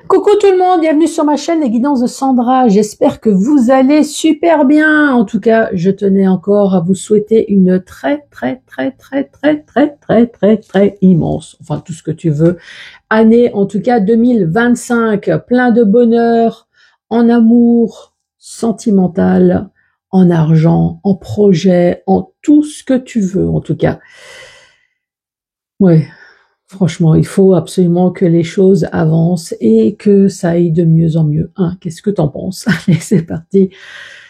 Coucou tout le monde, bienvenue sur ma chaîne Les Guidances de Sandra. J'espère que vous allez super bien. En tout cas, je tenais encore à vous souhaiter une très immense, enfin tout ce que tu veux, année en tout cas 2025, plein de bonheur, en amour, sentimental, en argent, en projet, en tout ce que tu veux en tout cas. Ouais. Franchement, il faut absolument que les choses avancent et que ça aille de mieux en mieux. Hein, qu'est-ce que t'en penses? Allez, c'est parti.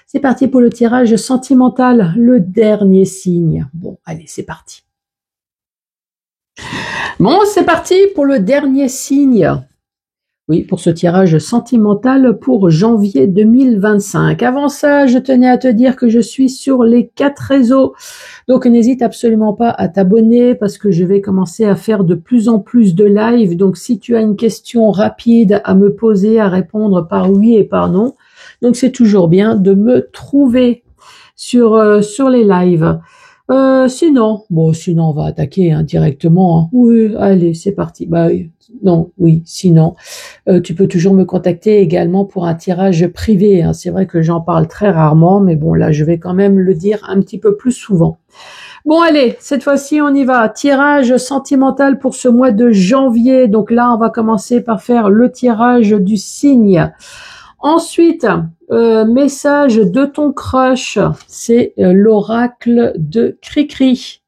C'est parti pour le tirage sentimental, le dernier signe. Bon, allez, c'est parti. Bon, c'est parti pour le dernier signe. Oui, pour ce tirage sentimental pour janvier 2025. Avant ça, je tenais à te dire que je suis sur les 4 réseaux. Donc, n'hésite absolument pas à t'abonner parce que je vais commencer à faire de plus en plus de live. Donc, si tu as une question rapide à me poser, à répondre par oui et par non. Donc, c'est toujours bien de me trouver sur les lives. Sinon, on va attaquer directement. Hein. Oui, allez, c'est parti. Non, oui, sinon, tu peux toujours me contacter également pour un tirage privé. Hein. C'est vrai que j'en parle très rarement, mais bon, là, je vais quand même le dire un petit peu plus souvent. Bon, allez, cette fois-ci, on y va. Tirage sentimental pour ce mois de janvier. Donc là, on va commencer par faire le tirage du signe. Ensuite, message de ton crush, c'est l'oracle de Cricri.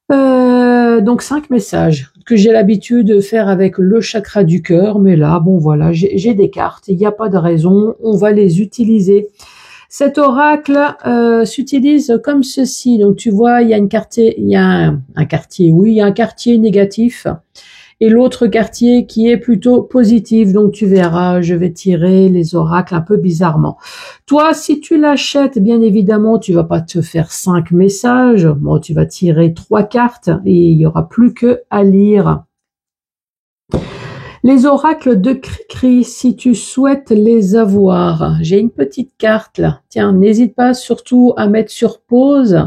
Donc 5 messages que j'ai l'habitude de faire avec le chakra du cœur, mais là, bon voilà, j'ai des cartes, il n'y a pas de raison, on va les utiliser. Cet oracle s'utilise comme ceci. Donc tu vois, il y a un quartier négatif et l'autre quartier qui est plutôt positif. Donc tu verras, je vais tirer les oracles un peu bizarrement. Toi, si tu l'achètes, bien évidemment, tu vas pas te faire 5 messages. Bon, tu vas tirer 3 cartes et il y aura plus que à lire. Les oracles de Cricri, si tu souhaites les avoir, j'ai une petite carte là. Tiens, n'hésite pas surtout à mettre sur pause.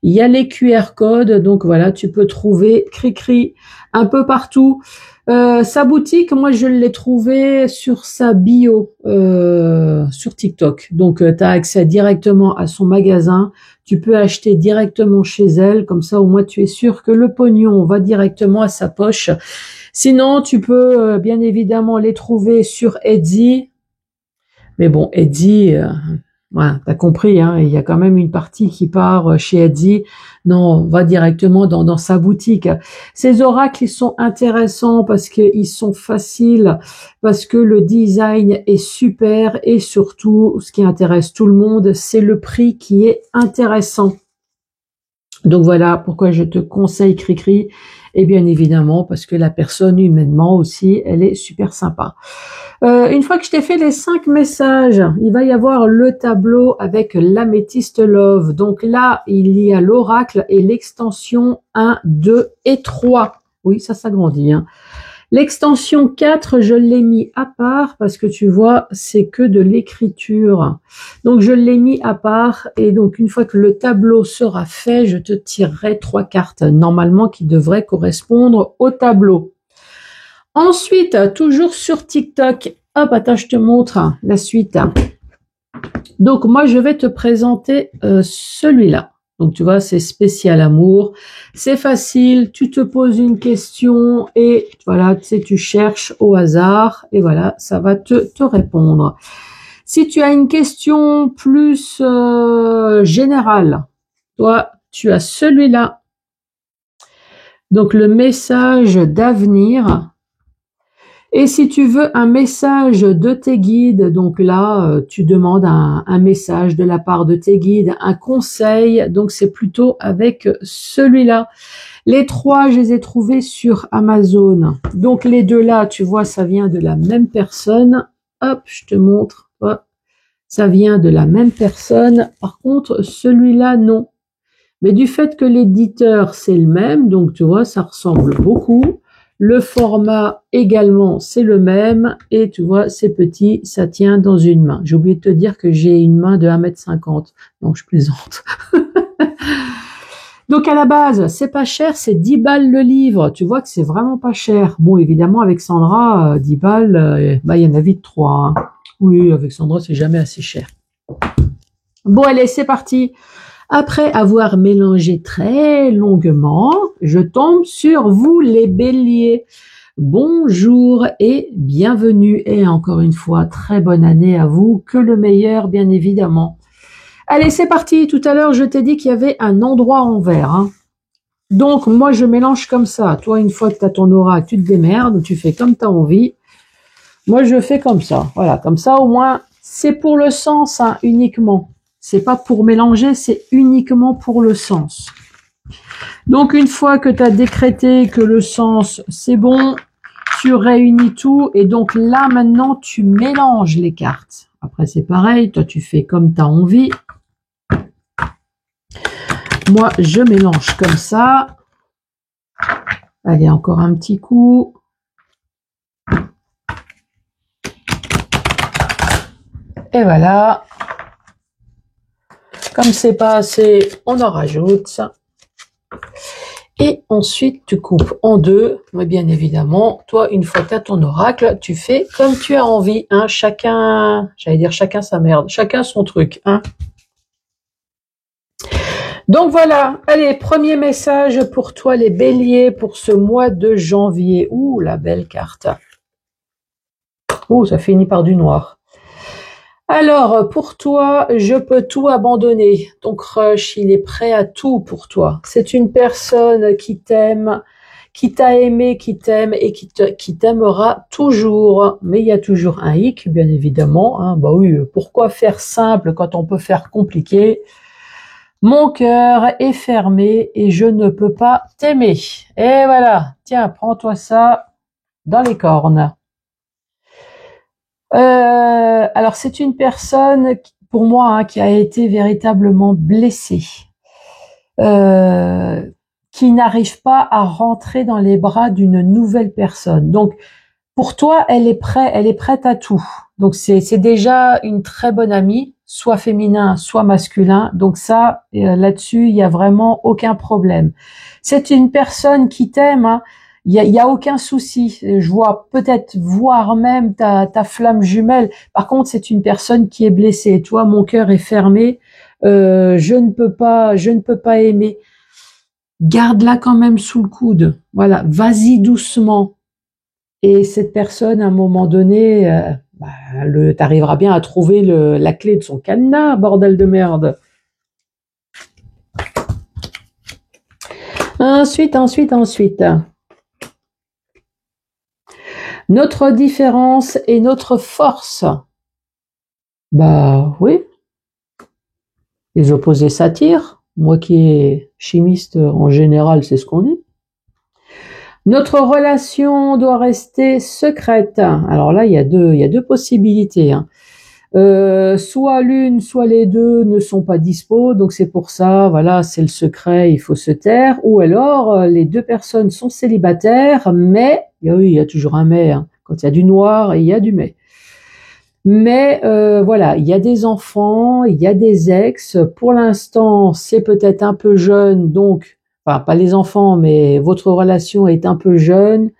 Il y a les QR codes, donc voilà, tu peux trouver Cricri un peu partout. Sa boutique, moi je l'ai trouvée sur sa bio sur TikTok. Donc tu as accès directement à son magasin. Tu peux acheter directement chez elle, comme ça au moins tu es sûr que le pognon va directement à sa poche. Sinon, tu peux bien évidemment les trouver sur Etsy. Mais bon, Etsy, ouais, t'as compris, hein, il y a quand même une partie qui part chez Etsy. Non, va directement dans sa boutique. Ces oracles, ils sont intéressants parce qu'ils sont faciles, parce que le design est super et surtout, ce qui intéresse tout le monde, c'est le prix qui est intéressant. Donc voilà pourquoi je te conseille Cricri, et bien évidemment parce que la personne humainement aussi, elle est super sympa. Une fois que je t'ai fait les 5 messages, il va y avoir le tableau avec l'améthyste love. Donc là, il y a l'oracle et l'extension 1, 2 et 3. Oui, ça s'agrandit. Hein. L'extension 4, je l'ai mis à part parce que tu vois, c'est que de l'écriture. Donc, je l'ai mis à part et donc, une fois que le tableau sera fait, je te tirerai 3 cartes normalement qui devraient correspondre au tableau. Ensuite, toujours sur TikTok, hop, attends, je te montre la suite. Donc, moi, je vais te présenter celui-là. Donc, tu vois, c'est spécial amour. C'est facile, tu te poses une question et voilà, tu sais, tu cherches au hasard et voilà, ça va te répondre. Si tu as une question plus générale, toi, tu as celui-là. Donc, le message d'avenir. Et si tu veux un message de tes guides, donc là, tu demandes un message de la part de tes guides, un conseil, donc c'est plutôt avec celui-là. Les 3, je les ai trouvés sur Amazon. Donc les 2 là, tu vois, ça vient de la même personne. Hop, je te montre. Hop, ça vient de la même personne. Par contre, celui-là, non. Mais du fait que l'éditeur, c'est le même, donc tu vois, ça ressemble beaucoup. Le format également, c'est le même. Et tu vois, c'est petit, ça tient dans une main. J'ai oublié de te dire que j'ai une main de 1,50 m. Non, je plaisante. Donc à la base, c'est pas cher, c'est 10 balles le livre. Tu vois que c'est vraiment pas cher. Bon, évidemment, avec Sandra, 10 balles, bah, il y en a vite 3. Hein. Oui, avec Sandra, c'est jamais assez cher. Bon, allez, c'est parti. Après avoir mélangé très longuement, je tombe sur vous les béliers. Bonjour et bienvenue. Et encore une fois, très bonne année à vous. Que le meilleur, bien évidemment. Allez, c'est parti. Tout à l'heure, je t'ai dit qu'il y avait un endroit en vert. Hein. Donc, moi, je mélange comme ça. Toi, une fois que tu as ton oracle, tu te démerdes, tu fais comme tu as envie. Moi, je fais comme ça. Voilà, comme ça, au moins, c'est pour le sens, hein, uniquement. C'est pas pour mélanger, c'est uniquement pour le sens. Donc, une fois que tu as décrété que le sens, c'est bon, tu réunis tout. Et donc, là, maintenant, tu mélanges les cartes. Après, c'est pareil. Toi, tu fais comme tu as envie. Moi, je mélange comme ça. Allez, encore un petit coup. Et voilà. Comme c'est pas assez, on en rajoute ça. Et ensuite, tu coupes en deux. Mais bien évidemment, toi, une fois que tu as ton oracle, tu fais comme tu as envie. Hein. Chacun, j'allais dire chacun sa merde. Chacun son truc. Hein. Donc voilà, allez, premier message pour toi les béliers pour ce mois de janvier. Ouh, la belle carte. Ouh, ça finit par du noir. Alors, pour toi, je peux tout abandonner. Ton crush, il est prêt à tout pour toi. C'est une personne qui t'aime, qui t'a aimé, qui t'aime et qui t'aimera toujours. Mais il y a toujours un hic, bien évidemment. Hein. Bah oui, pourquoi faire simple quand on peut faire compliqué ? Mon cœur est fermé et je ne peux pas t'aimer. Et voilà, tiens, prends-toi ça dans les cornes. Alors c'est une personne, pour moi, hein, qui a été véritablement blessée, qui n'arrive pas à rentrer dans les bras d'une nouvelle personne. Donc pour toi, elle est prête à tout. Donc c'est déjà une très bonne amie, soit féminin, soit masculin. Donc ça, là-dessus, il y a vraiment aucun problème. C'est une personne qui t'aime. Hein. Il y a aucun souci. Je vois peut-être voir même ta flamme jumelle. Par contre, c'est une personne qui est blessée. Toi, mon cœur est fermé. Je ne peux pas aimer. Garde-la quand même sous le coude. Voilà, vas-y doucement. Et cette personne, à un moment donné, t'arriveras bien à trouver la clé de son cadenas, bordel de merde. Ensuite. Notre différence et notre force. Bah oui. Les opposés s'attirent. Moi qui est chimiste, en général, c'est ce qu'on dit. Notre relation doit rester secrète. Alors là, il y a deux possibilités. Hein. Soit l'une, soit les deux ne sont pas dispo, donc c'est pour ça, voilà, c'est le secret, il faut se taire. Ou alors, les deux personnes sont célibataires, mais, oui, il y a toujours un mais, hein. Quand il y a du noir, il y a du mais. Mais voilà, il y a des enfants, il y a des ex. Pour l'instant, c'est peut-être un peu jeune, donc, enfin, pas les enfants, mais votre relation est un peu jeune.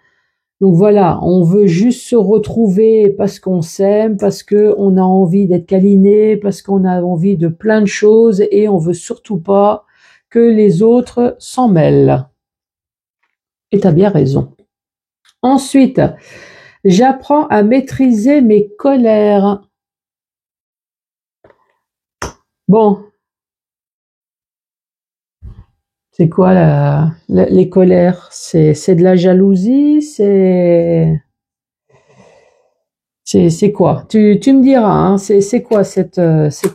Donc voilà, on veut juste se retrouver parce qu'on s'aime, parce qu'on a envie d'être câliné, parce qu'on a envie de plein de choses et on veut surtout pas que les autres s'en mêlent. Et t'as bien raison. Ensuite, j'apprends à maîtriser mes colères. Bon. C'est quoi les colères? C'est de la jalousie? C'est quoi? Tu me diras, hein, c'est quoi cette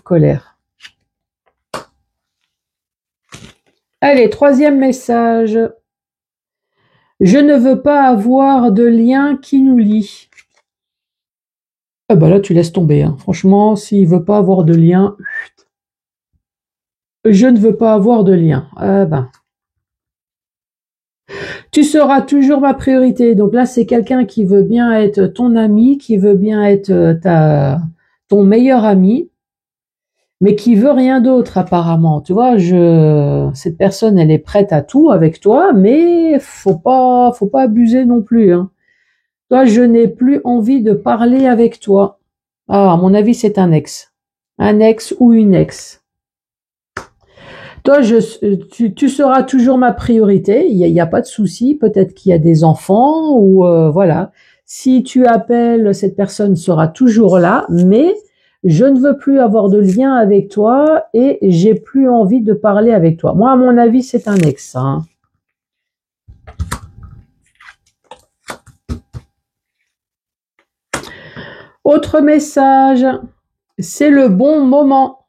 colère? Allez, troisième message. Je ne veux pas avoir de lien qui nous lie. Ah bah là, tu laisses tomber. Hein. Franchement, s'il veut pas avoir de lien, je ne veux pas avoir de lien. Ah ben. Tu seras toujours ma priorité. Donc là, c'est quelqu'un qui veut bien être ton ami, qui veut bien être ton meilleur ami. mais qui veut rien d'autre apparemment. Tu vois, cette personne, elle est prête à tout avec toi, mais faut pas abuser non plus, hein. Toi, je n'ai plus envie de parler avec toi. Ah, à mon avis, c'est un ex ou une ex. Toi, tu seras toujours ma priorité. Il y a pas de souci. Peut-être qu'il y a des enfants ou voilà. Si tu appelles, cette personne sera toujours là, mais je ne veux plus avoir de lien avec toi et j'ai plus envie de parler avec toi. Moi, à mon avis, c'est un ex, hein. Autre message, c'est le bon moment.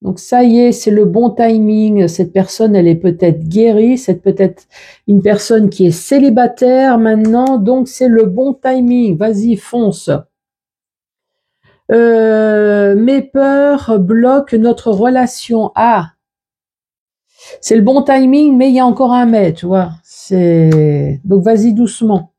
Donc ça y est, c'est le bon timing. Cette personne, elle est peut-être guérie. C'est peut-être une personne qui est célibataire maintenant. Donc c'est le bon timing. Vas-y, fonce. Mes peurs bloquent notre relation. Ah, c'est le bon timing, mais il y a encore un mais, tu vois. Donc vas-y doucement.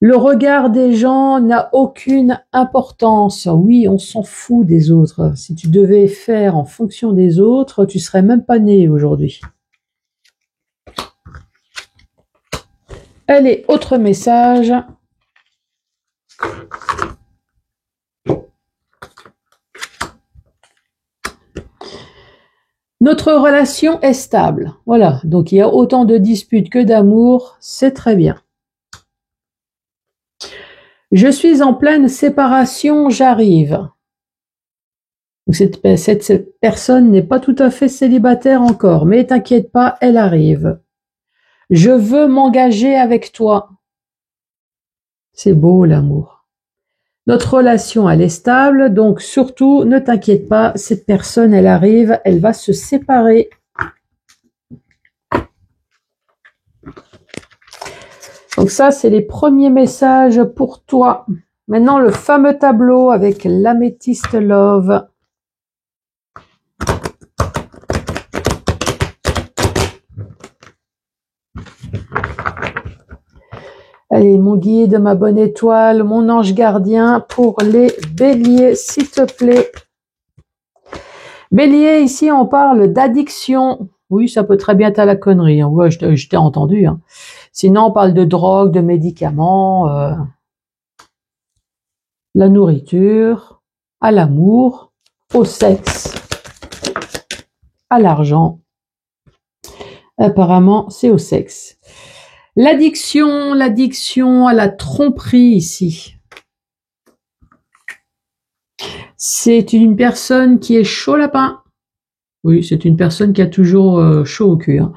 Le regard des gens n'a aucune importance. Oui, on s'en fout des autres. Si tu devais faire en fonction des autres, tu serais même pas né aujourd'hui. Allez, autre message. Notre relation est stable. Voilà, donc il y a autant de disputes que d'amour, c'est très bien. Je suis en pleine séparation, j'arrive. Cette personne n'est pas tout à fait célibataire encore, mais t'inquiète pas, elle arrive. Je veux m'engager avec toi. C'est beau l'amour. Notre relation, elle est stable, donc surtout, ne t'inquiète pas, cette personne, elle arrive, elle va se séparer. Donc ça, c'est les premiers messages pour toi. Maintenant, le fameux tableau avec l'améthyste love. Allez, mon guide, ma bonne étoile, mon ange gardien pour les béliers, s'il te plaît. Bélier, ici, on parle d'addiction. Oui, ça peut très bien être à la connerie. Hein. Ouais, je t'ai entendu. Hein. Sinon, on parle de drogue, de médicaments, la nourriture, à l'amour, au sexe, à l'argent. Apparemment, c'est au sexe. L'addiction à la tromperie ici. C'est une personne qui est chaud lapin. Oui, c'est une personne qui a toujours chaud au cul. Hein.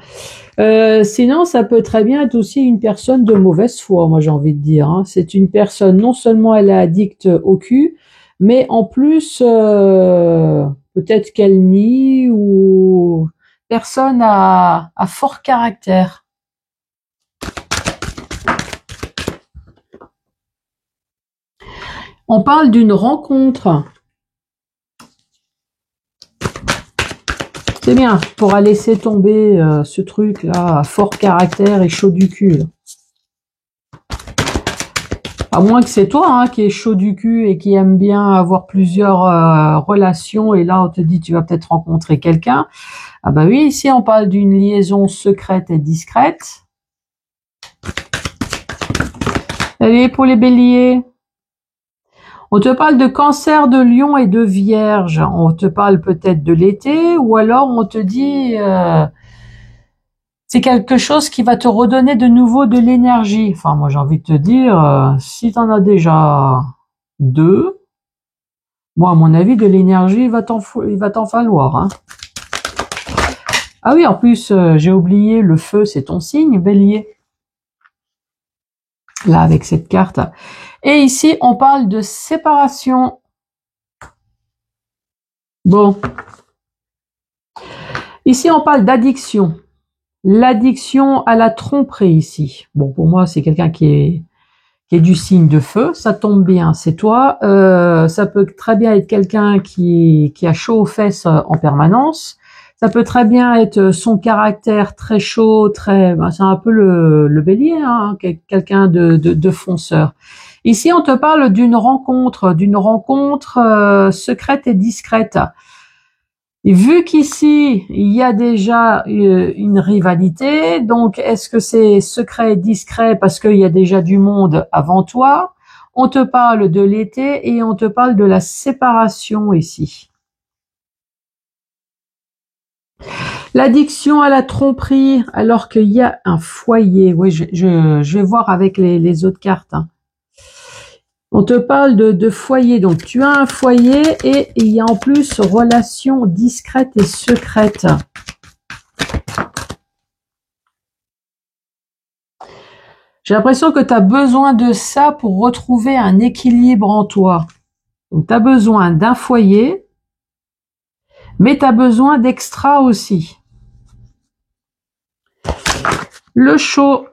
Sinon, ça peut très bien être aussi une personne de mauvaise foi, moi j'ai envie de dire. Hein. C'est une personne, non seulement elle est addicte au cul, mais en plus, peut-être qu'elle nie ou personne à fort caractère. On parle d'une rencontre. C'est bien, tu pourras laisser tomber ce truc-là à fort caractère et chaud du cul. Là. À moins que c'est toi hein, qui est chaud du cul et qui aime bien avoir plusieurs relations et là on te dit tu vas peut-être rencontrer quelqu'un. Ah bah oui, ici on parle d'une liaison secrète et discrète. Allez, pour les béliers. On te parle de cancer de lion et de vierge. On te parle peut-être de l'été ou alors on te dit c'est quelque chose qui va te redonner de nouveau de l'énergie. Enfin, moi j'ai envie de te dire, si tu en as déjà 2, moi à mon avis de l'énergie il va t'en falloir. Hein. Ah oui, en plus j'ai oublié, le feu c'est ton signe, bélier. Là avec cette carte. Et ici, on parle de séparation. Bon. Ici, on parle d'addiction. L'addiction à la tromperie ici. Bon, pour moi, c'est quelqu'un qui est du signe de feu. Ça tombe bien, c'est toi. Ça peut très bien être quelqu'un qui a chaud aux fesses en permanence. Ça peut très bien être son caractère très chaud, c'est un peu le bélier, hein, quelqu'un de fonceur. Ici, on te parle d'une rencontre secrète et discrète. Et vu qu'ici, il y a déjà une rivalité, donc est-ce que c'est secret et discret parce qu'il y a déjà du monde avant toi? On te parle de l'été et on te parle de la séparation ici. L'addiction à la tromperie alors qu'il y a un foyer. Oui, je vais voir avec les autres cartes. Hein. On te parle de foyer, donc tu as un foyer et il y a en plus relation discrète et secrète. J'ai l'impression que tu as besoin de ça pour retrouver un équilibre en toi. Donc tu as besoin d'un foyer, mais tu as besoin d'extra aussi. Le show,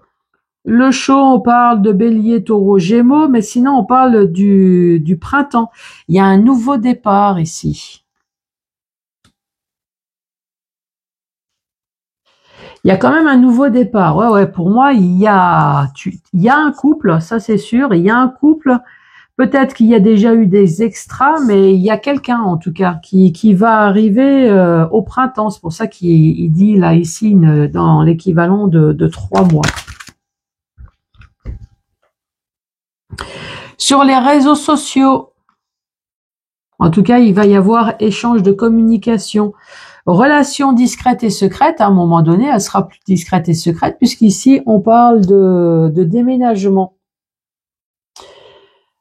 on parle de bélier, taureau, gémeaux, mais sinon on parle du printemps. Il y a un nouveau départ ici. Il y a quand même un nouveau départ. Ouais, pour moi, il y a un couple, ça c'est sûr. Il y a un couple. Peut-être qu'il y a déjà eu des extras, mais il y a quelqu'un en tout cas qui va arriver au printemps. C'est pour ça qu'il dit là ici dans l'équivalent de 3 mois. Sur les réseaux sociaux, en tout cas, il va y avoir échange de communication. Relation discrète et secrète, à un moment donné, elle sera plus discrète et secrète, puisqu'ici, on parle de déménagement.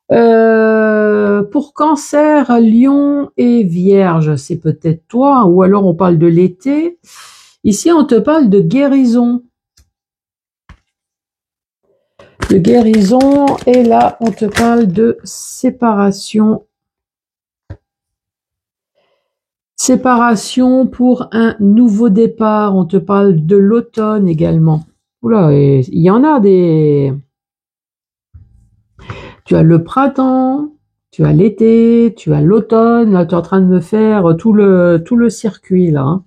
Pour Cancer, Lion et Vierge, c'est peut-être toi, ou alors on parle de l'été. Ici, on te parle de guérison. De guérison, et là, on te parle de séparation. Séparation pour un nouveau départ. On te parle de l'automne également. Oula, il y en a des... Tu as le printemps, tu as l'été, tu as l'automne. Là, tu es en train de me faire tout le circuit, là. Hein.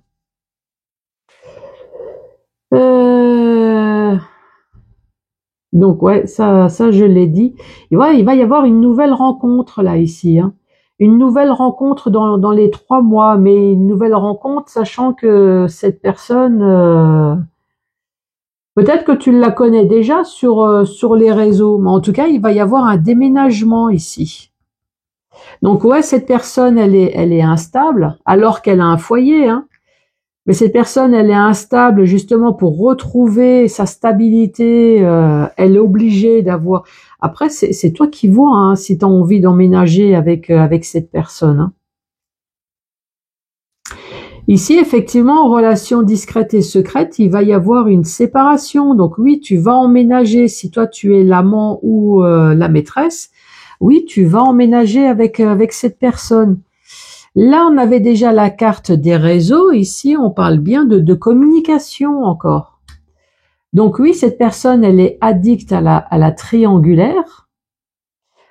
Donc, ouais, ça je l'ai dit. Et ouais, il va y avoir une nouvelle rencontre, là, ici. Hein. Une nouvelle rencontre dans les 3 mois, mais une nouvelle rencontre, sachant que cette personne... peut-être que tu la connais déjà sur les réseaux, mais en tout cas, il va y avoir un déménagement ici. Donc ouais, cette personne, elle est instable, alors qu'elle a un foyer, hein. Mais cette personne, elle est instable justement pour retrouver sa stabilité. Elle est obligée d'avoir. Après, c'est toi qui vois hein, si tu as envie d'emménager avec cette personne. Hein. Ici, effectivement, en relation discrète et secrète, il va y avoir une séparation. Donc oui, tu vas emménager. Si toi, tu es l'amant ou la maîtresse, oui, tu vas emménager avec cette personne. Là, on avait déjà la carte des réseaux. Ici, on parle bien de communication encore. Donc oui, cette personne, elle est addicte à la triangulaire,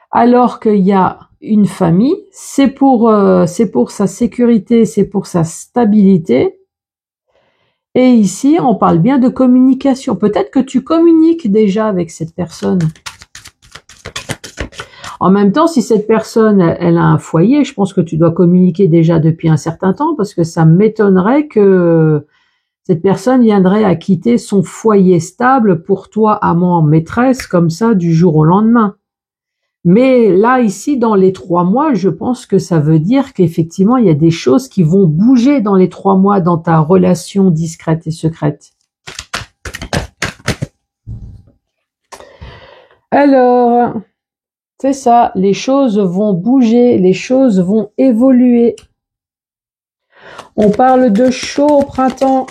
alors qu'il y a une famille. C'est pour sa sécurité, c'est pour sa stabilité. Et ici, on parle bien de communication. Peut-être que tu communiques déjà avec cette personne. En même temps, si cette personne, elle a un foyer, je pense que tu dois communiquer déjà depuis un certain temps parce que ça m'étonnerait que cette personne viendrait à quitter son foyer stable pour toi, amant, maîtresse, comme ça, du jour au lendemain. Mais là, ici, dans les 3 mois, je pense que ça veut dire qu'effectivement, il y a des choses qui vont bouger dans les 3 mois dans ta relation discrète et secrète. Alors... c'est ça, les choses vont bouger, les choses vont évoluer. On parle de chaud au printemps,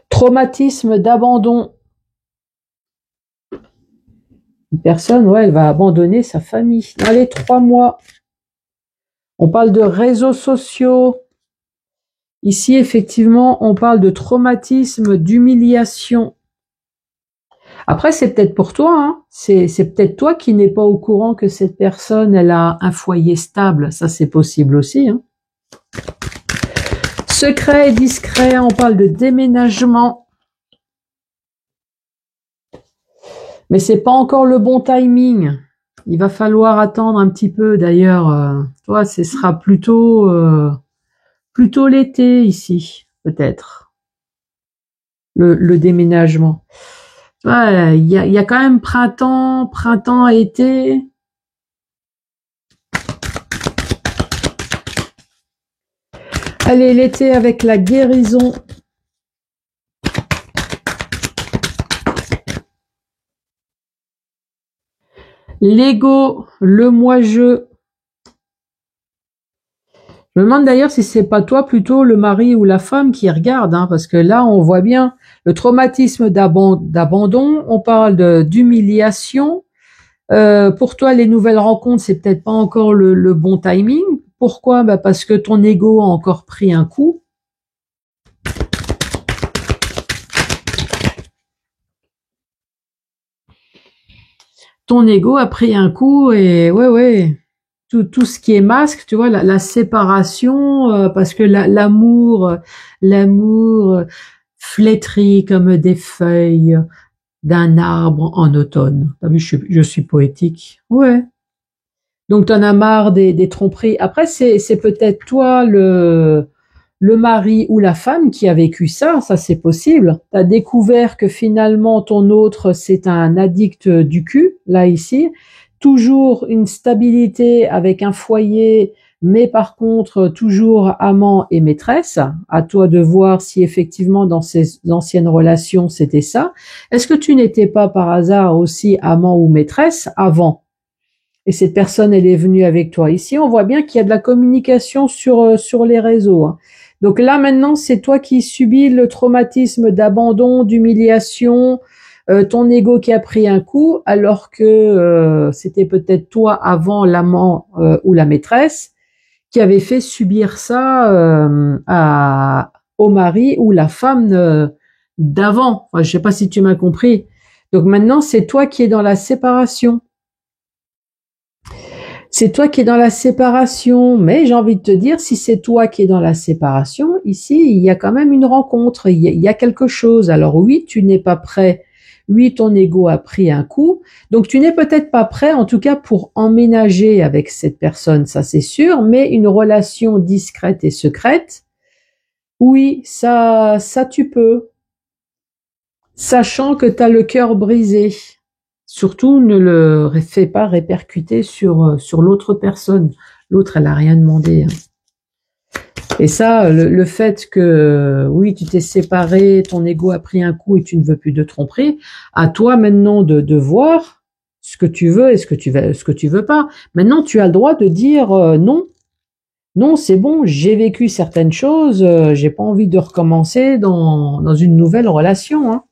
traumatisme d'abandon. Une personne, ouais, elle va abandonner sa famille dans les 3 mois. On parle de réseaux sociaux. Ici, effectivement, on parle de traumatisme, d'humiliation. Après, c'est peut-être pour toi, hein. C'est peut-être toi qui n'es pas au courant que cette personne, elle a un foyer stable. Ça, c'est possible aussi. Hein. Secret et discret, on parle de déménagement. Mais c'est pas encore le bon timing. Il va falloir attendre un petit peu. D'ailleurs, toi, ce sera plutôt l'été ici, peut-être, le déménagement. Ouais, il y a quand même printemps, été. Allez, l'été avec la guérison. L'ego, le moi-je. Je me demande d'ailleurs si c'est pas toi plutôt le mari ou la femme qui regarde, hein, parce que là on voit bien le traumatisme d'abandon, on parle d'humiliation. Pour toi, les nouvelles rencontres, c'est peut-être pas encore le bon timing. Pourquoi? Bah parce que ton ego a encore pris un coup. Ton ego a pris un coup et ouais. Tout ce qui est masque, tu vois, la séparation, parce que l'amour flétrit comme des feuilles d'un arbre en automne. T'as vu, je suis poétique. Ouais. Donc t'en as marre des tromperies. Après, c'est peut-être toi le mari ou la femme qui a vécu ça c'est possible. T'as découvert que finalement ton autre c'est un addict du cul, là ici. Toujours une stabilité avec un foyer, mais par contre toujours amant et maîtresse. À toi de voir si effectivement dans ces anciennes relations c'était ça. Est-ce que tu n'étais pas par hasard aussi amant ou maîtresse avant? Et cette personne, elle est venue avec toi. Ici, on voit bien qu'il y a de la communication sur les réseaux, hein. Donc là, maintenant, c'est toi qui subis le traumatisme d'abandon, d'humiliation, ton ego qui a pris un coup, alors que c'était peut-être toi avant l'amant ou la maîtresse qui avait fait subir ça au mari ou la femme d'avant. Enfin, je sais pas si tu m'as compris. Donc maintenant, c'est toi qui es dans la séparation. C'est toi qui es dans la séparation, mais j'ai envie de te dire, si c'est toi qui es dans la séparation, ici, il y a quand même une rencontre, il y a quelque chose. Alors oui, tu n'es pas prêt. Oui, ton ego a pris un coup. Donc tu n'es peut-être pas prêt, en tout cas, pour emménager avec cette personne, ça c'est sûr, mais une relation discrète et secrète, oui, ça tu peux. Sachant que tu as le cœur brisé. Surtout, ne le fais pas répercuter sur l'autre personne. L'autre, elle a rien demandé, hein. Et ça, le fait que, oui, tu t'es séparé, ton ego a pris un coup et tu ne veux plus de tromperie, à toi maintenant de voir ce que tu veux et ce que tu veux pas. Maintenant, tu as le droit de dire non. Non, c'est bon, j'ai vécu certaines choses, j'ai pas envie de recommencer dans une nouvelle relation, hein.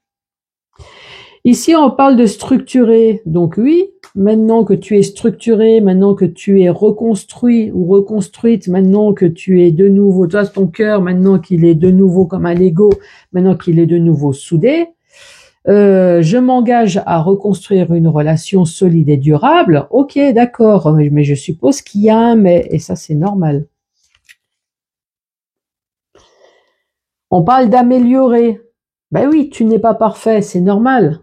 Ici, on parle de structurer. Donc oui, maintenant que tu es structuré, maintenant que tu es reconstruit ou reconstruite, maintenant que tu es de nouveau, toi, ton cœur, maintenant qu'il est de nouveau comme un Lego, maintenant qu'il est de nouveau soudé, je m'engage à reconstruire une relation solide et durable. Ok, d'accord, mais je suppose qu'il y a un mais, et ça c'est normal. On parle d'améliorer. Ben oui, tu n'es pas parfait, c'est normal.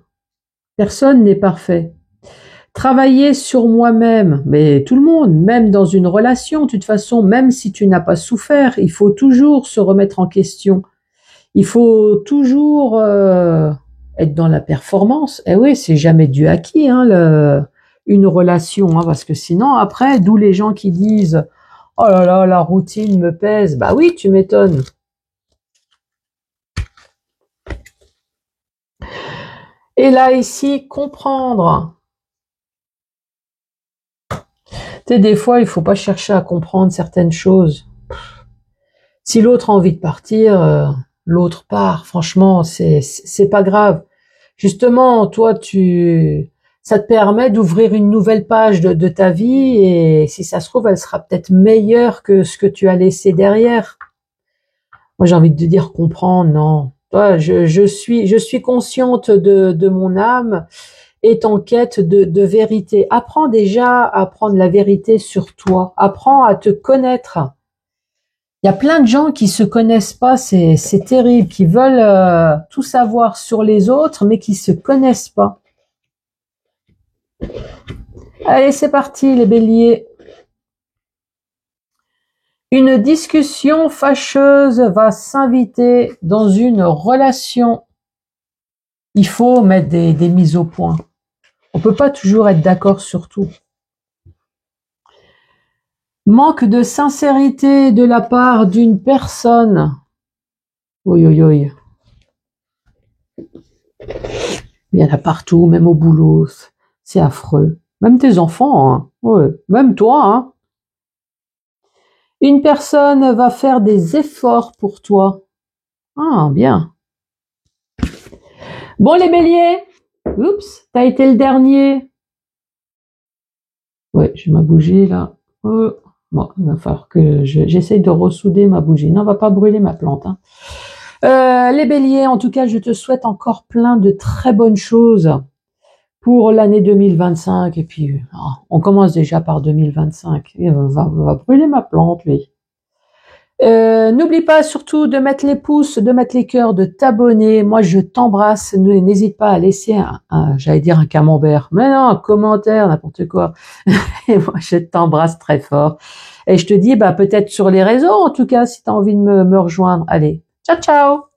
Personne n'est parfait. Travailler sur moi-même, mais tout le monde, même dans une relation, de toute façon, même si tu n'as pas souffert, il faut toujours se remettre en question. Il faut toujours être dans la performance. Et oui, c'est jamais du acquis, hein, une relation, hein, parce que sinon, après, d'où les gens qui disent « Oh là là, la routine me pèse ». Bah oui, tu m'étonnes. Et là, ici, comprendre. Tu sais, des fois, il faut pas chercher à comprendre certaines choses. Si l'autre a envie de partir, l'autre part. Franchement, c'est pas grave. Justement, toi, ça te permet d'ouvrir une nouvelle page de ta vie et si ça se trouve, elle sera peut-être meilleure que ce que tu as laissé derrière. Moi, j'ai envie de te dire comprendre, non. Toi, je suis consciente de mon âme, est en quête de vérité. Apprends déjà à prendre la vérité sur toi. Apprends à te connaître. Il y a plein de gens qui se connaissent pas, c'est terrible, qui veulent tout savoir sur les autres, mais qui se connaissent pas. Allez, c'est parti, les béliers. Une discussion fâcheuse va s'inviter dans une relation. Il faut mettre des mises au point. On peut pas toujours être d'accord sur tout. Manque de sincérité de la part d'une personne. Oui, oui, oui. Il y en a partout, même au boulot. C'est affreux. Même tes enfants, hein. Ouais. Même toi, hein. Une personne va faire des efforts pour toi. Ah, bien. Bon, les béliers. Oups, t'as été le dernier. Ouais, j'ai ma bougie, là. Bon, il va falloir que j'essaye de ressouder ma bougie. Non, on va pas brûler ma plante, hein. Les béliers, en tout cas, je te souhaite encore plein de très bonnes choses pour l'année 2025. Et puis, on commence déjà par 2025. Va brûler ma plante, lui. N'oublie pas surtout de mettre les pouces, de mettre les cœurs, de t'abonner. Moi, je t'embrasse. N'hésite pas à laisser j'allais dire un camembert. Mais non, un commentaire, n'importe quoi. Et moi, je t'embrasse très fort. Et je te dis, peut-être sur les réseaux, en tout cas, si tu as envie de me rejoindre. Allez, ciao, ciao!